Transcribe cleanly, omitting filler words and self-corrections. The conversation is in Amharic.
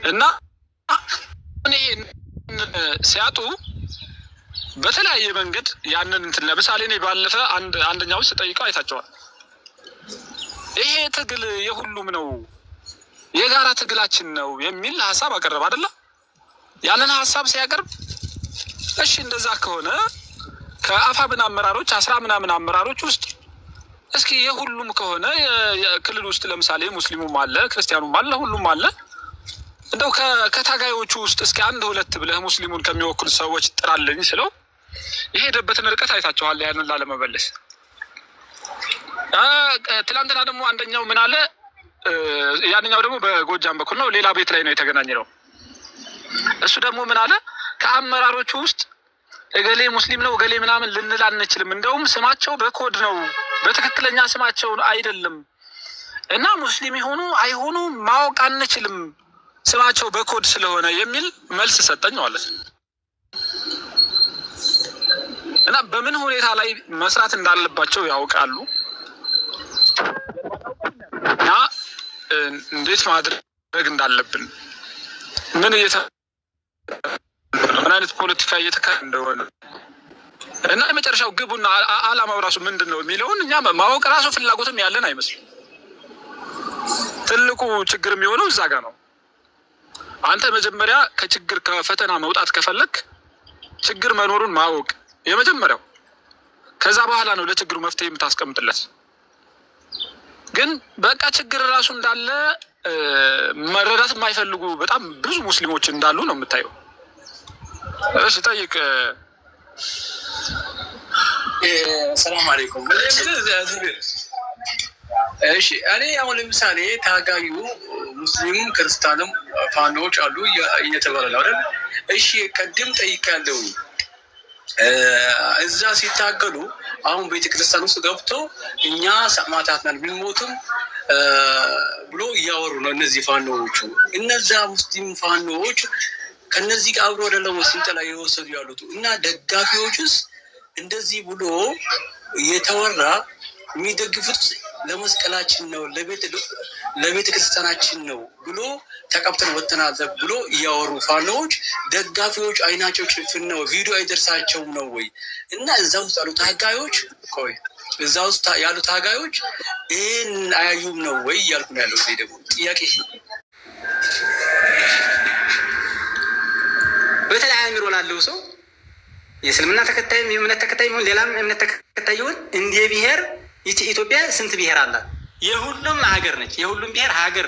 እና እኔ ሲያጡ በተለያየ መንገድ ያንን እንትን ለምሳሌ እኔ ባለፈ አንደኛው ስጠይቀው አይታቸዋል። ይሄ ትግል የሁሉም ነው የጋራ ትግላችን ነው የሚል ሀሳብ አቀረበ አይደለ? ያንን ሀሳብ ሲያቀርብ እሺ እንደዛ ከሆነ ከአፋብን አመራሮች 10 ምናምን አመራሮች ውስጥ እስኪ የሁሉም ከሆነ የክልል ውስጥ ለምሳሌ ሙስሊሙም አለ ክርስቲያኑም አለ ሁሉም አለ እንደው ከታጋዮቹ ውስጥ እስኪ 1-2 ብለህ ሙስሊሙን ከሚወክሉ ሰዎች ጥራልኝ ስለው የሄደበትን ርቀት አይታችኋል። ያንን ላለመመለስ ትላንትና ደግሞ አንደኛው ምን አለ፣ ያንኛው ደግሞ በጎጃም በኩል ነው ሌላ ቤት ላይ ነው የተገናኘው። እሱ ደግሞ ምን አለ፣ ከአመራሮቹ ውስጥ እገሌ ሙስሊም ነው እገሌ ምናምን ልንል አንችልም፣ እንደውም ስማቸው በኮድ ነው በትክክለኛ ስማቸው አይደለም እና ሙስሊም ይሆኑ አይሆኑ ማወቅ አንችልም ስማቸው በኮድ ስለሆነ የሚል መልስ ሰጠኝ ማለት ነው። እና በምን ሁኔታ ላይ መስራት እንዳለባቸው ያውቃሉ እና እንዴት ማድረግ እንዳለብን ምን አይነት ፖለቲካ እየተካሄደ እንደሆነ እና የመጨረሻው ግቡና አላማው ራሱ ምንድን ነው የሚለውን እኛ ማወቅ ራሱ ፍላጎትም ያለን አይመስልም። ትልቁ ችግር የሚሆነው እዛ ጋር ነው። አንተ መጀመሪያ ከችግር ከፈተና መውጣት ከፈለክ ችግር መኖሩን ማወቅ የመጀመሪያው፣ ከዛ በኋላ ነው ለችግሩ መፍትሄ የምታስቀምጥለት። ግን በቃ ችግር ራሱ እንዳለ መረዳት የማይፈልጉ በጣም ብዙ ሙስሊሞች እንዳሉ ነው የምታየው። እሺ ጠይቅ። ሰላም አለይኩም። እሺ እኔ አሁን ለምሳሌ ታጋዩ ሙስሊሙም ክርስቲያንም ፋኖዎች አሉ እየተባለ ነው አይደል? እሺ ቀድም ጠይቃለሁ። እዛ ሲታገሉ አሁን ቤተክርስቲያን ውስጥ ገብቶ እኛ ሰማዕታት ነን ቢሞቱም ብሎ እያወሩ ነው እነዚህ ፋኖዎቹ። እነዛ ሙስሊም ፋኖዎች ከነዚህ ጋር አብሮ አይደለም ስልጠና የወሰዱ ያሉት እና ደጋፊዎቹስ እንደዚህ ብሎ የተወራ የሚደግፉት ለመስቀላችን ነው ለቤተ ክርስቲያናችን ነው ብሎ ተቀብተን ወጥተናል ብሎ እያወሩ ፋኖዎች ደጋፊዎች አይናቸው ጭፍን ነው፣ ቪዲዮ አይደርሳቸውም ነው ወይ? እና እዛ ውስጥ ያሉ ታጋዮች እዛ ውስጥ ያሉ ታጋዮች ይህን አያዩም ነው ወይ እያልኩ ነው ያለው። ደግሞ ጥያቄ በተለይ አእምሮ ላለው ሰው የእስልምና ተከታይም የእምነት ተከታይም ይሁን ሌላም እምነት ተከታይ ይሁን እንደ ብሔር ኢትዮጵያ ስንት ብሔር አላት? የሁሉም ሀገር ነች። የሁሉም ብሔር ሀገር